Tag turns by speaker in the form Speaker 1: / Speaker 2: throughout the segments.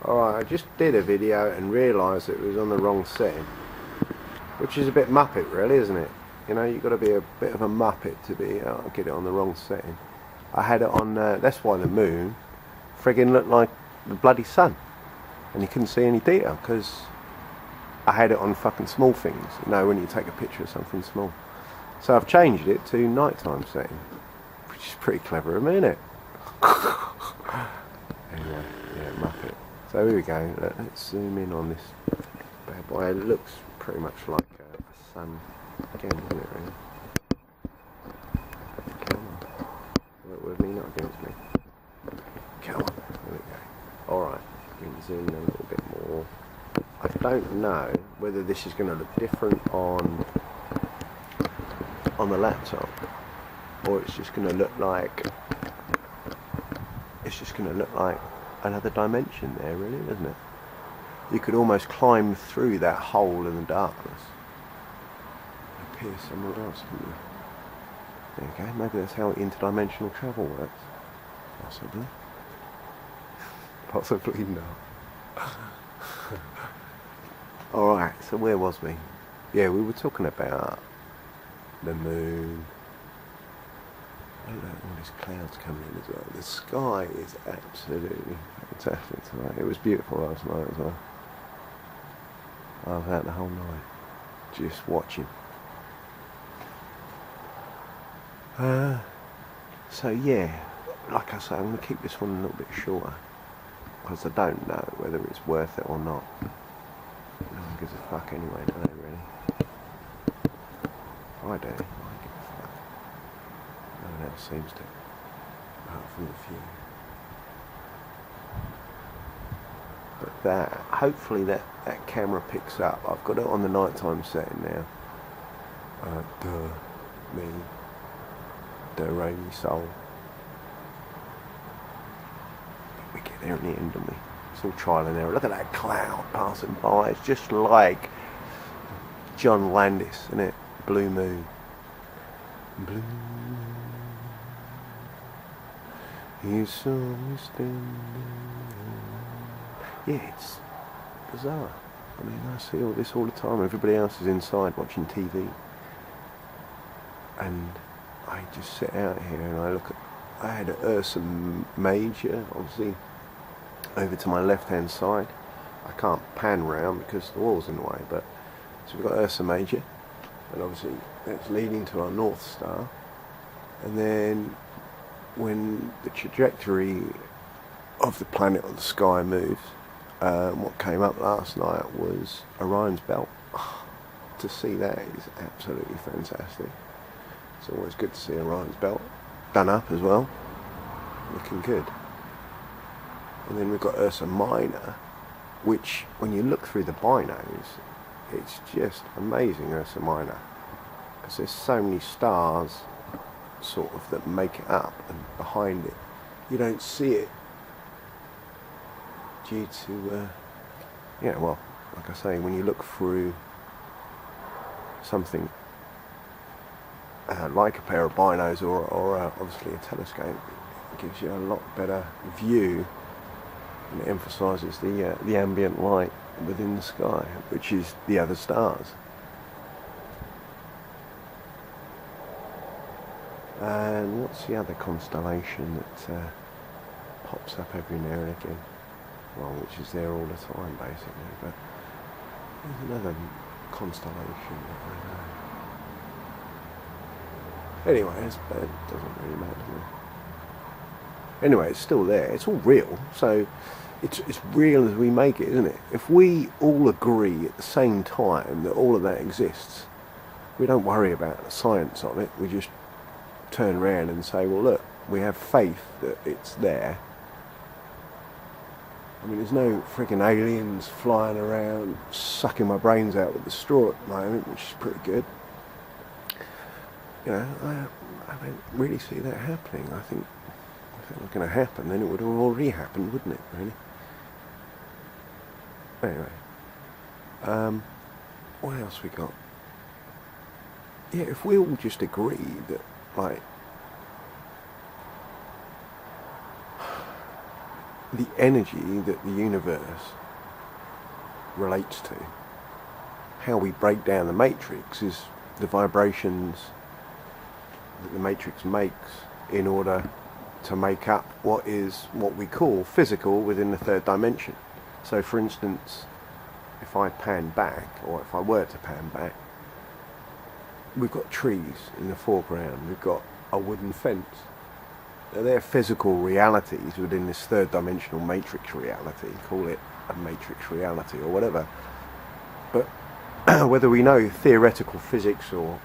Speaker 1: Alright, I just did a video and realised it was on the wrong setting, which is a bit muppet really, isn't it? You know, you've got to be a bit of a muppet to be get it on the wrong setting. I had it on, that's why the moon friggin' looked like the bloody sun, and you couldn't see any detail because I had it on fucking small things, you know, when you take a picture of something small. So I've changed it to nighttime setting, which is pretty clever of me, isn't it? Anyway, yeah, muppet. So here we go, let's zoom in on this bad boy. It looks pretty much like a sun again, isn't it really? Come on. Work with me, not against me. Come on, there we go. Alright, we can zoom in a little bit more. I don't know whether this is going to look different on the laptop, or it's just going to look like another dimension there, really, isn't it? You could almost climb through that hole in the darkness and appear somewhere else, couldn't you? There you go, maybe that's how interdimensional travel works. Possibly. Possibly not. Alright, so where was we? Yeah, we were talking about the moon. Look at all these clouds coming in as well. The sky is absolutely fantastic tonight. It was beautiful last night as well. I was out the whole night just watching. So yeah, like I say, I'm going to keep this one a little bit shorter because I don't know whether it's worth it or not. No one gives a fuck anyway, do they really? I do. I give a fuck. No one else seems to, apart from the few. But that, hopefully that camera picks up. I've got it on the nighttime setting now. Me, the rainy soul. But we get there in the end, don't we? It's all trial and error. Look at that cloud passing by. It's just like John Landis, isn't it? Blue moon. Blue moon. You saw me standing. Yeah, it's bizarre. I mean, I see all this all the time. Everybody else is inside watching TV. And I just sit out here and I look at... I had an Ursa Major, obviously, over to my left-hand side. I can't pan round because the wall's in the way, but... So we've got Ursa Major, and obviously that's leading to our North Star. And then when the trajectory of the planet or the sky moves, what came up last night was Orion's belt. To see that is absolutely fantastic. It's always good to see Orion's belt done up as well, looking good. And then we've got Ursa Minor, which when you look through the binos, it's just amazing, Ursa Minor, because there's so many stars sort of that make it up, and behind it you don't see it due to yeah, well, like I say, when you look through something like a pair of binos or obviously a telescope, it gives you a lot better view, and it emphasises the ambient light within the sky, which is the other stars. And what's the other constellation that pops up every now and again? Well, which is there all the time basically, but there's another constellation that I know. Anyway, it doesn't really matter to me. Anyway, it's still there. It's all real, so it's real as we make it, isn't it? If we all agree at the same time that all of that exists, we don't worry about the science of it. We just turn around and say, well, look, we have faith that it's there. I mean, there's no freaking aliens flying around sucking my brains out with the straw at the moment, which is pretty good. You know, I don't really see that happening. I think if it were going to happen, then it would have already happened, wouldn't it, really? Anyway, what else we got? Yeah, if we all just agree that, like, the energy that the universe relates to. How we break down the matrix is the vibrations that the matrix makes in order to make up what we call physical within the third dimension. So for instance, if I pan back, or if I were to pan back, we've got trees in the foreground, we've got a wooden fence. Now they're physical realities within this third dimensional matrix reality, call it a matrix reality or whatever. But whether we know theoretical physics or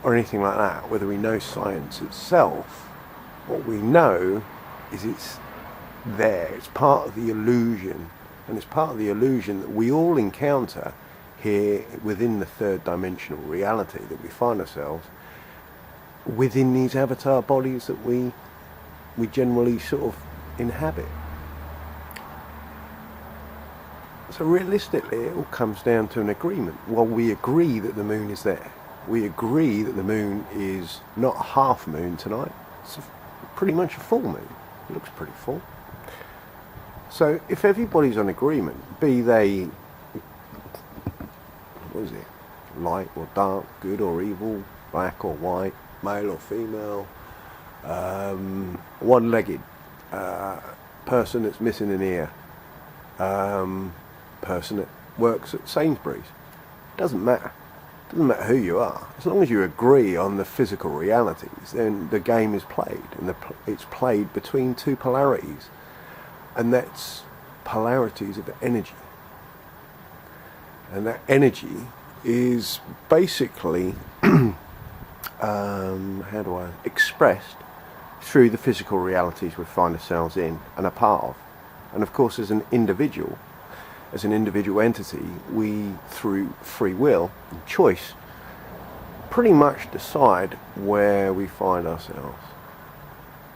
Speaker 1: anything like that, whether we know science itself, what we know is it's there, it's part of the illusion, and it's part of the illusion that we all encounter here within the third dimensional reality that we find ourselves within these avatar bodies that we generally sort of inhabit. So realistically, it all comes down to an agreement. Well, we agree that the moon is there. We agree that the moon is not a half moon tonight. It's pretty much a full moon. It looks pretty full. So if everybody's on agreement, be they, what is it, light or dark, good or evil, black or white, male or female, one-legged, person that's missing an ear, person that works at Sainsbury's, doesn't matter. Doesn't matter who you are. As long as you agree on the physical realities, then the game is played, and it's played between two polarities, and that's polarities of energy. And that energy is basically expressed through the physical realities we find ourselves in and a part of. And of course, as an individual entity, we, through free will and choice, pretty much decide where we find ourselves.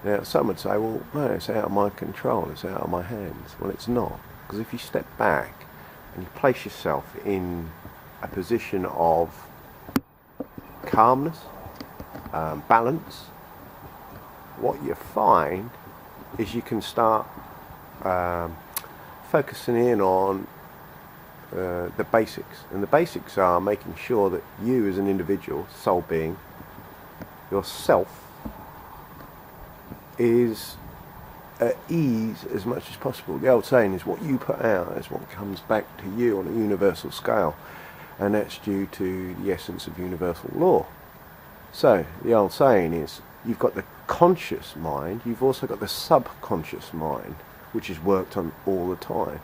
Speaker 1: Now, some would say, well, no, it's out of my control, it's out of my hands. Well, it's not, because if you step back and you place yourself in a position of calmness, balance, what you find is you can start focusing in on the basics. And the basics are making sure that you as an individual, soul being, yourself, is at ease as much as possible. The old saying is, what you put out is what comes back to you on a universal scale, and that's due to the essence of universal law. So the old saying is, you've got the conscious mind, you've also got the subconscious mind, which is worked on all the time.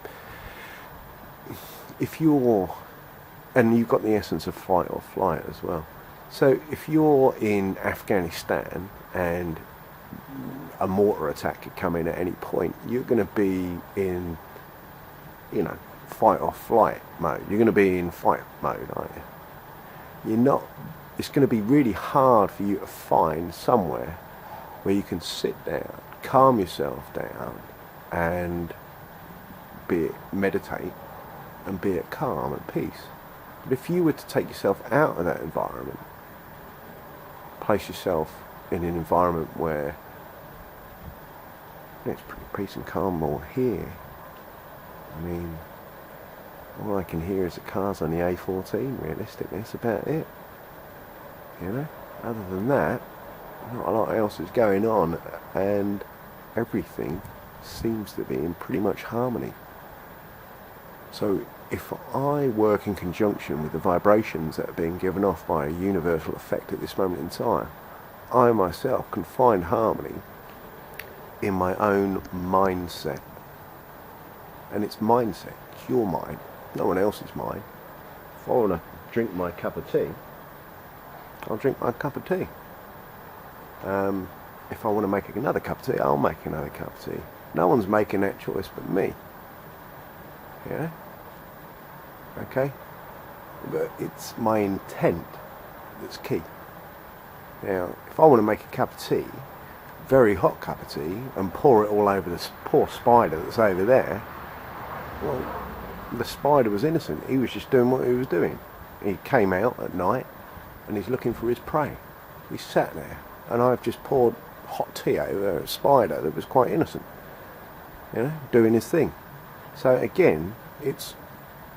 Speaker 1: And you've got the essence of fight or flight as well. So if you're in Afghanistan and a mortar attack could come in at any point, you're going to be in, fight or flight mode. You're going to be in fight mode, aren't you? It's going to be really hard for you to find somewhere where you can sit down, calm yourself down, and meditate and be at calm and peace. But if you were to take yourself out of that environment, place yourself in an environment where it's pretty peace and calm or here. I mean, all I can hear is the cars on the A14, realistically. That's about it. Other than that, not a lot else is going on, and everything seems to be in pretty much harmony. So if I work in conjunction with the vibrations that are being given off by a universal effect at this moment in time, I myself can find harmony in my own mindset. And it's mindset, it's your mind, no one else's mind. If I want to drink my cup of tea, I'll drink my cup of tea. If I want to make another cup of tea, I'll make another cup of tea. No one's making that choice but me. Yeah? Okay? But it's my intent that's key. Now, if I want to make a cup of tea, very hot cup of tea, and pour it all over this poor spider that's over there, well, the spider was innocent. He was just doing what he was doing. He came out at night and he's looking for his prey. He sat there, and I've just poured hot tea over a spider that was quite innocent, you know, doing his thing. So again, it's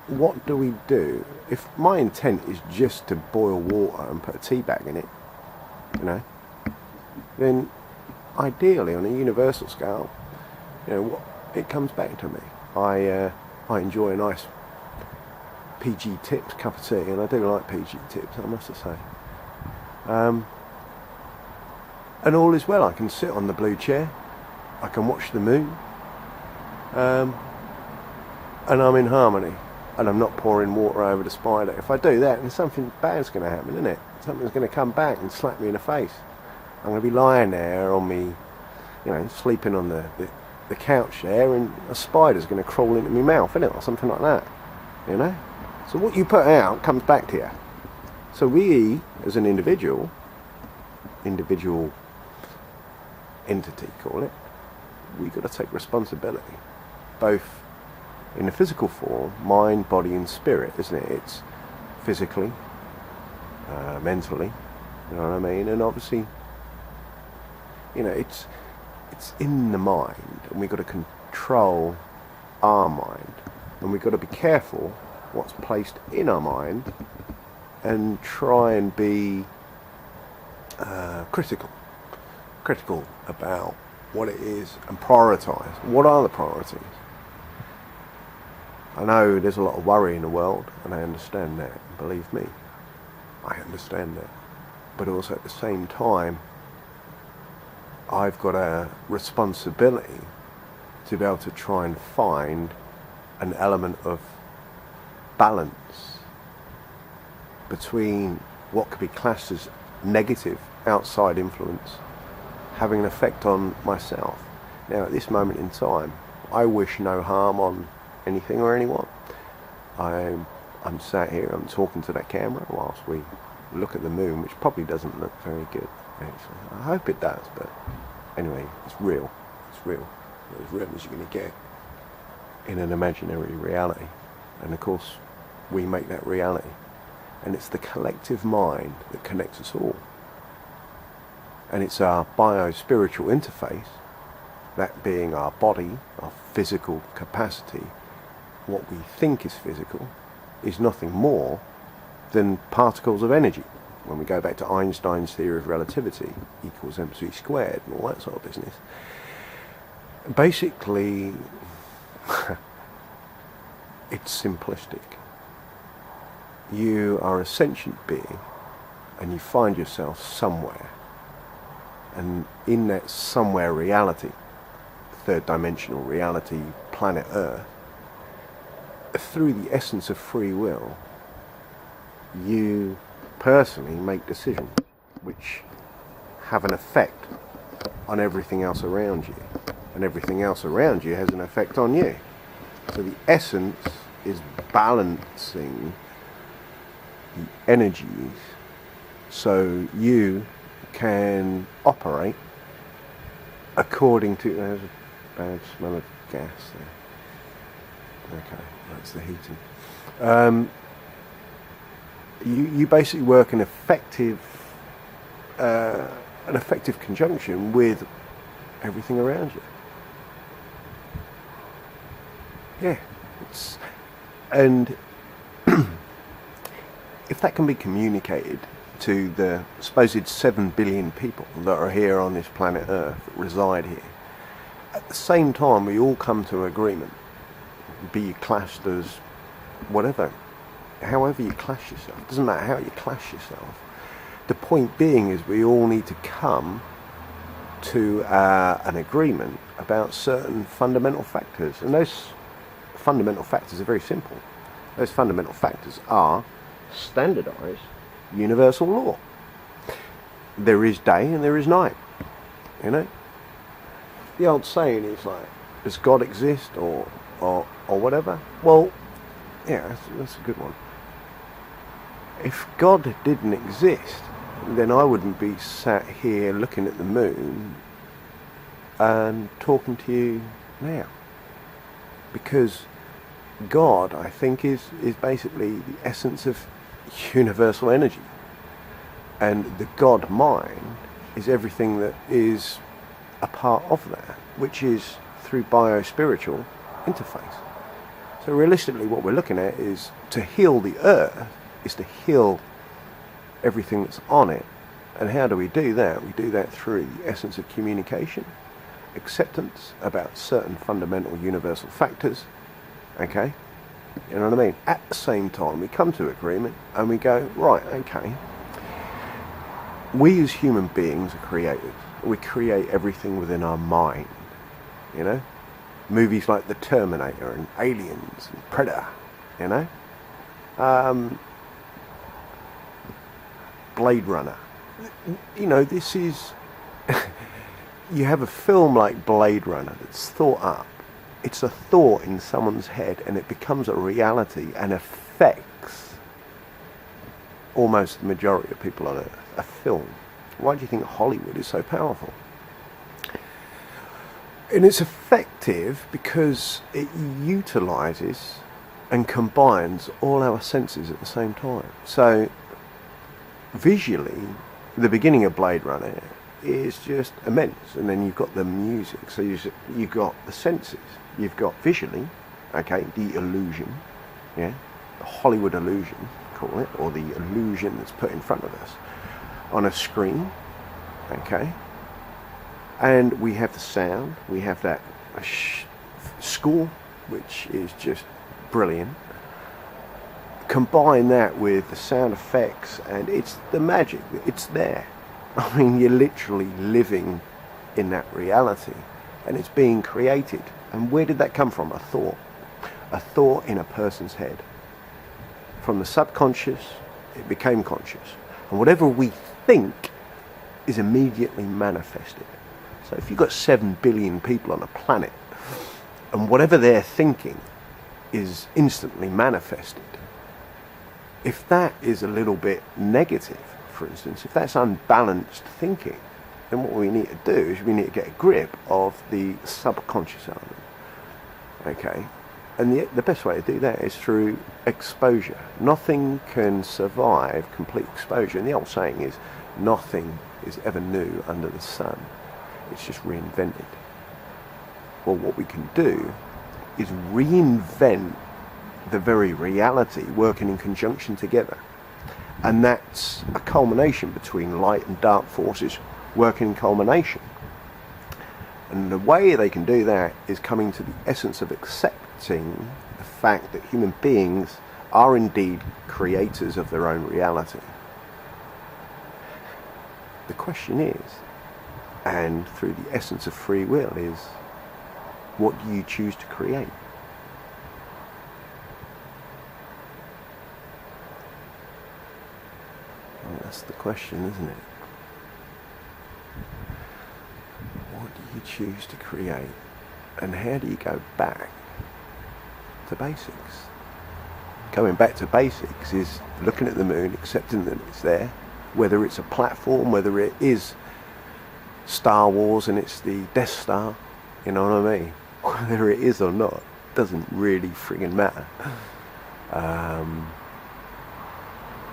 Speaker 1: what do we do? If my intent is just to boil water and put a tea bag in it, you know, then ideally on a universal scale, you know, it comes back to me. I enjoy a nice PG Tips cup of tea, and I do like PG Tips, I must say. And all is well. I can sit on the blue chair, I can watch the moon, and I'm in harmony, and I'm not pouring water over the spider. If I do that, then something bad's going to happen, isn't it? Something's going to come back and slap me in the face. I'm going to be lying there on me, you know, sleeping on the couch there, and a spider's going to crawl into my mouth, isn't it, or something like that, you know? So what you put out comes back to you. So we, as an individual entity, call it, we've got to take responsibility, both in the physical form, mind, body and spirit, isn't it? It's physically, mentally, you know what I mean? And obviously, you know, it's in the mind, and we've got to control our mind, and we've got to be careful what's placed in our mind, and try and be critical about what it is, and prioritise. What are the priorities? I know there's a lot of worry in the world, and I understand that. Believe me, I understand that. But also at the same time, I've got a responsibility to be able to try and find an element of balance between what could be classed as negative outside influence having an effect on myself. Now, at this moment in time, I wish no harm on anything or anyone. I'm sat here, I'm talking to that camera whilst we look at the moon, which probably doesn't look very good, actually. I hope it does, but anyway, it's real. It's real. It's as real as you're going to get in an imaginary reality. And of course, we make that reality. And it's the collective mind that connects us all. And it's our bio-spiritual interface, that being our body, our physical capacity. What we think is physical is nothing more than particles of energy. When we go back to Einstein's theory of relativity, equals mc squared and all that sort of business. Basically, it's simplistic. You are a sentient being, and you find yourself somewhere. And in that somewhere reality, third dimensional reality, planet Earth, through the essence of free will, you personally make decisions which have an effect on everything else around you, and everything else around you has an effect on you. So the essence is balancing the energies so you can operate according to... There's a bad smell of gas there. Okay, that's the heating. You basically work an effective conjunction with everything around you. Yeah, and if that can be communicated to the supposed 7 billion people that are here on this planet Earth, that reside here, at the same time we all come to agreement, be you classed as whatever, however you class yourself, it doesn't matter how you class yourself. The point being is we all need to come to an agreement about certain fundamental factors, and those fundamental factors are very simple. Those fundamental factors are standardized universal law. There is day and there is night, you know. The old saying is like, does God exist or whatever? Well, yeah, that's a good one. If God didn't exist, then I wouldn't be sat here looking at the moon and talking to you now. Because God, I think, is basically the essence of universal energy. And the God mind is everything that is a part of that, which is through bio-spiritual interface. So realistically what we're looking at is to heal the earth is to heal everything that's on it. And how do we do that? We do that through the essence of communication, acceptance about certain fundamental universal factors, okay? You know what I mean? At the same time we come to agreement and we go, right, okay, we as human beings are creators. We create everything within our mind, you know? Movies like The Terminator and Aliens and Predator, you know? Blade Runner. You know, this is... you have a film like Blade Runner that's thought up. It's a thought in someone's head and it becomes a reality and affects almost the majority of people on Earth. A film. Why do you think Hollywood is so powerful? And it's effective because it utilizes and combines all our senses at the same time. So visually, the beginning of Blade Runner is just immense, and then you've got the music. So you've got the senses. You've got visually, okay, the illusion, yeah, the Hollywood illusion, call it, or the illusion that's put in front of us on a screen, okay. And we have the sound, we have that score, which is just brilliant. Combine that with the sound effects, and it's the magic, it's there. I mean, you're literally living in that reality, and it's being created. And where did that come from? A thought. A thought in a person's head. From the subconscious, it became conscious. And whatever we think is immediately manifested. So if you've got 7 billion people on a planet, and whatever they're thinking is instantly manifested, if that is a little bit negative, for instance, if that's unbalanced thinking, then what we need to do is we need to get a grip of the subconscious element, okay? And the best way to do that is through exposure. Nothing can survive complete exposure. And the old saying is, nothing is ever new under the sun. It's just reinvented. Well, what we can do is reinvent the very reality working in conjunction together. And that's a culmination between light and dark forces working in culmination. And the way they can do that is coming to the essence of accepting the fact that human beings are indeed creators of their own reality. The question is, and through the essence of free will, is what do you choose to create? And that's the question, isn't it? What do you choose to create? And how do you go back to basics? Going back to basics is looking at the moon, accepting that it's there, whether it's a platform, whether it is Star Wars and it's the Death Star, you know what I mean? Whether it is or not doesn't really friggin' matter.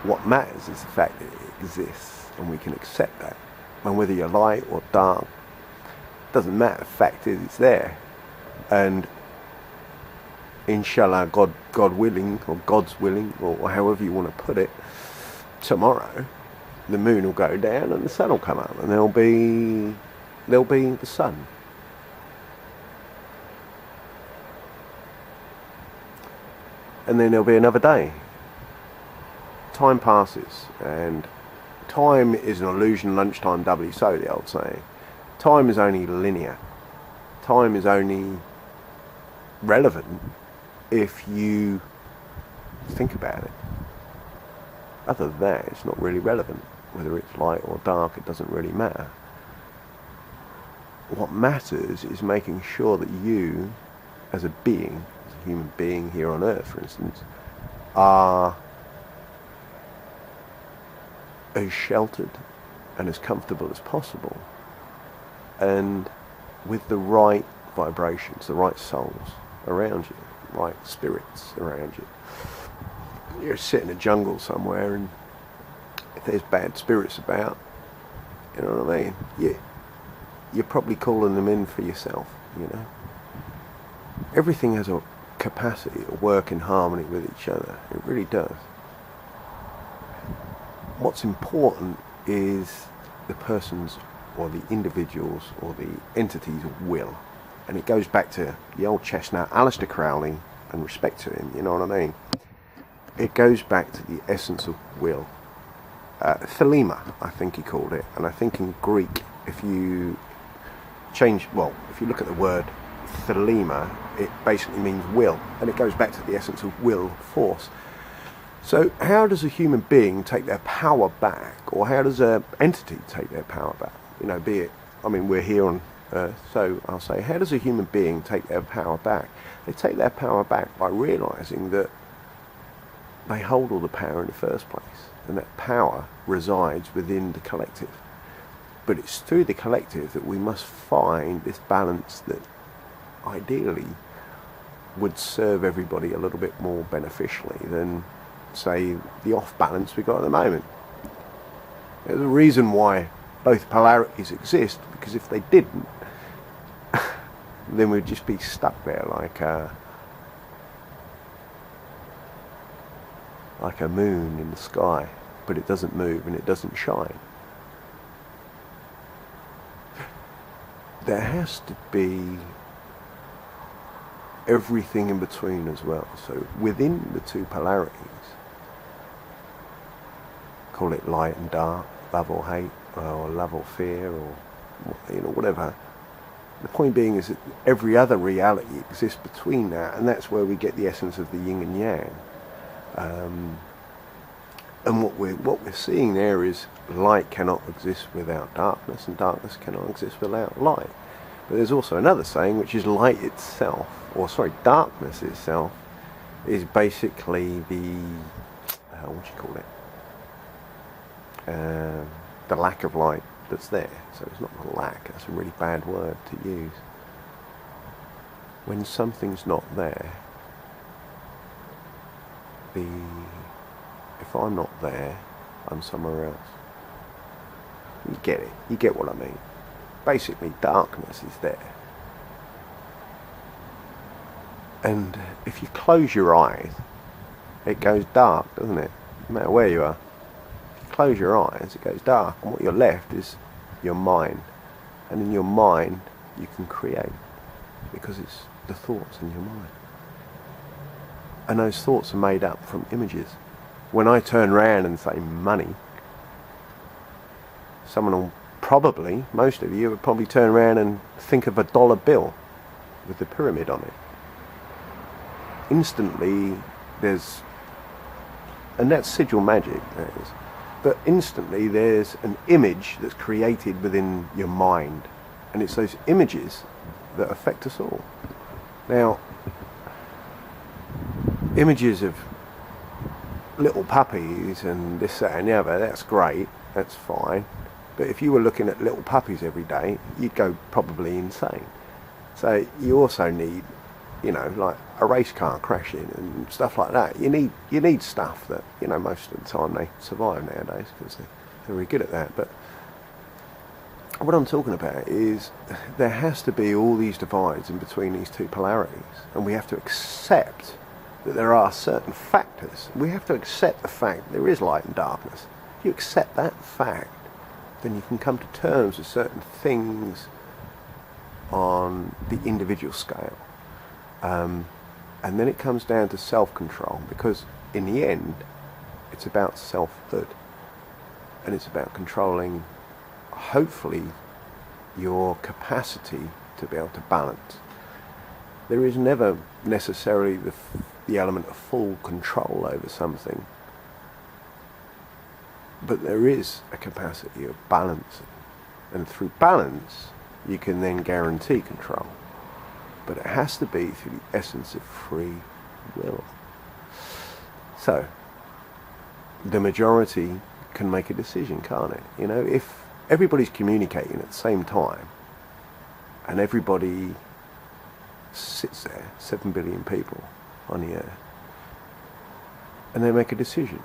Speaker 1: What matters is the fact that it exists and we can accept that. And whether you're light or dark, doesn't matter. The fact is it's there. And inshallah, God willing, or God's willing, or however you want to put it, tomorrow the moon will go down and the sun will come up, and there'll be the sun. And then there'll be another day. Time passes, and time is an illusion, lunchtime doubly so, the old saying. Time is only linear. Time is only relevant if you think about it. Other than that, it's not really relevant. Whether it's light or dark, it doesn't really matter. What matters is making sure that you, as a being, as a human being here on Earth, for instance, are as sheltered and as comfortable as possible, and with the right vibrations, the right souls around you, right spirits around you. You're sitting in a jungle somewhere, and if there's bad spirits about, You know what I mean? You're probably calling them in for yourself, you know. Everything has a capacity to work in harmony with each other. It really does. What's important is the person's or the individual's or the entity's will. And it goes back to the old chestnut, Aleister Crowley, and respect to him, you know what I mean? It goes back to the essence of will. Thelema, I think he called it. And I think in Greek, if you look at the word thelema, it basically means will. And it goes back to the essence of will, force. So how does a human being take their power back? Or how does an entity take their power back? You know, be it, I mean, we're here on Earth, so I'll say, how does a human being take their power back? They take their power back by realising that they hold all the power in the first place. And that power resides within the collective. But it's through the collective that we must find this balance that ideally would serve everybody a little bit more beneficially than, say, the off balance we got at the moment. There's a reason why both polarities exist, because if they didn't, then we'd just be stuck there like a moon in the sky, but it doesn't move and it doesn't shine. There has to be everything in between as well. So within the two polarities, call it light and dark, love or hate, or love or fear, or whatever. The point being is that every other reality exists between that, and that's where we get the essence of the yin and yang. And what we're seeing there is light cannot exist without darkness, and darkness cannot exist without light. But there's also another saying, which is darkness itself is basically the the lack of light that's there. So it's not a lack, that's a really bad word to use. When something's not there, if I'm not there, I'm somewhere else. You get it, you get what I mean. Basically, darkness is there. And if you close your eyes, it goes dark, doesn't it? No matter where you are. If you close your eyes, it goes dark, and what you're left is your mind. And in your mind, you can create, because it's the thoughts in your mind. And those thoughts are made up from images. When I turn around and say money, most of you would probably turn around and think of a dollar bill with the pyramid on it. Instantly, and that's sigil magic, that is, but instantly there's an image that's created within your mind, and it's those images that affect us all. Now, images of little puppies and this, that and the other, that's great, that's fine. But if you were looking at little puppies every day, you'd go probably insane. So you also need, like a race car crashing and stuff like that. You need stuff that, most of the time they survive nowadays, because they're very good at that. But what I'm talking about is there has to be all these divides in between these two polarities, and we have to accept that there are certain factors. We have to accept the fact that there is light and darkness. If you accept that fact, then you can come to terms with certain things on the individual scale. And then it comes down to self-control, because in the end, it's about selfhood. And it's about controlling, hopefully, your capacity to be able to balance. There is never necessarily the element of full control over something, but there is a capacity of balancing, and through balance you can then guarantee control, but it has to be through the essence of free will. So the majority can make a decision, can't it? If everybody's communicating at the same time and everybody sits there, 7 billion people on the earth, and they make a decision.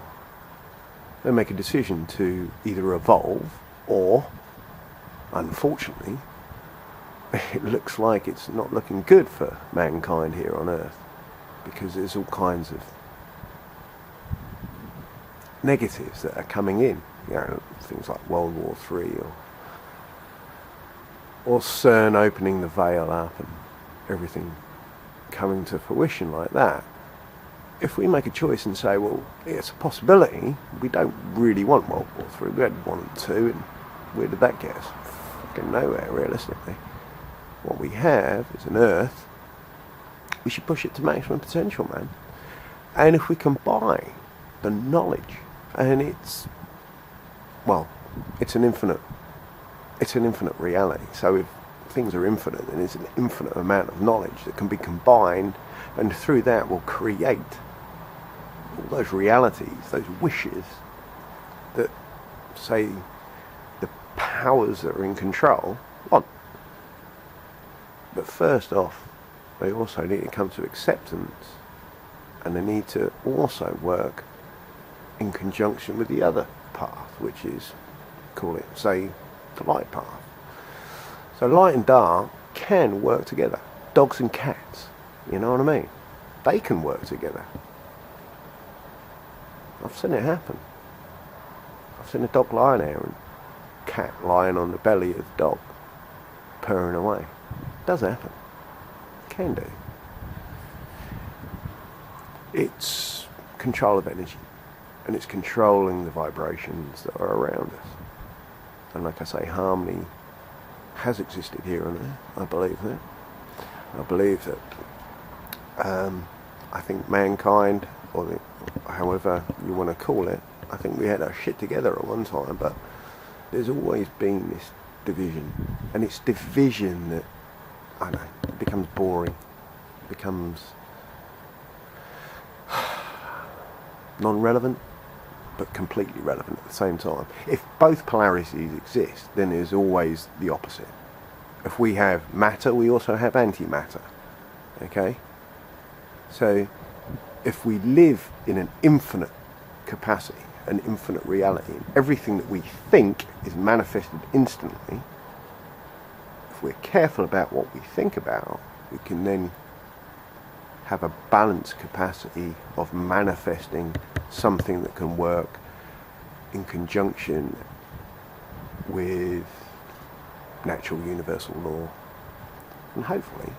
Speaker 1: They make a decision to either evolve or unfortunately, it looks like it's not looking good for mankind here on Earth, because there's all kinds of negatives that are coming in, you know, things like World War III or CERN opening the veil up and everything coming to fruition like that. If we make a choice and say, well, it's a possibility, we don't really want World War III, we had 1 and 2, and where did that get us? Fucking nowhere, realistically. What we have is an Earth. We should push it to maximum potential, man. And if we combine the knowledge, and it's an infinite reality. So if things are infinite, then it's an infinite amount of knowledge that can be combined, and through that will create all those realities, those wishes that, say, the powers that are in control want. But first off, they also need to come to acceptance, and they need to also work in conjunction with the other path, which is, call it, say, the light path. So light and dark can work together. Dogs and cats, you know what I mean? They can work together. I've seen it happen. I've seen a dog lying there and cat lying on the belly of the dog, purring away. It does happen. It can do. It's control of energy, and it's controlling the vibrations that are around us. And like I say, harmony has existed here and there. I believe that. I believe that I think mankind, or however you want to call it, I think we had our shit together at one time, but there's always been this division. And it's division that, I don't know, it becomes boring. It becomes non-relevant, but completely relevant at the same time. If both polarities exist, then there's always the opposite. If we have matter, we also have antimatter. Okay? So, if we live in an infinite capacity, an infinite reality, and everything that we think is manifested instantly, if we're careful about what we think about, we can then have a balanced capacity of manifesting something that can work in conjunction with natural universal law. And hopefully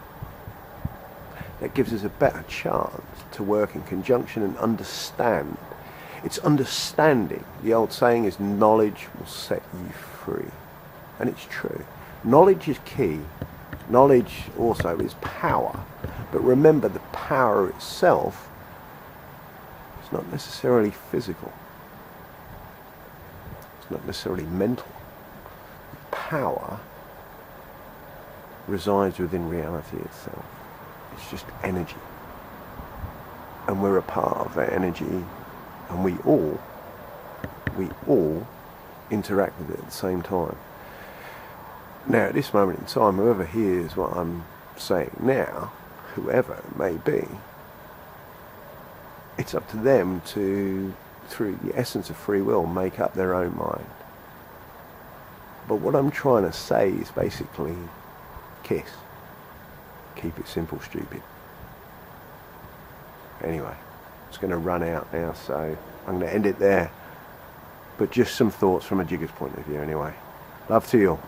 Speaker 1: that gives us a better chance to work in conjunction and understand. It's understanding. The old saying is, knowledge will set you free. And it's true. Knowledge is key. Knowledge also is power. But remember, the power itself is not necessarily physical. It's not necessarily mental. Power resides within reality itself. It's just energy. And we're a part of that energy, and we all interact with it at the same time. Now, at this moment in time, whoever hears what I'm saying now, whoever it may be, it's up to them to, through the essence of free will, make up their own mind. But what I'm trying to say is basically, kiss. Keep it simple, stupid. Anyway, it's going to run out now, so I'm going to end it there. But just some thoughts from a Jigger's point of view anyway. Love to you all.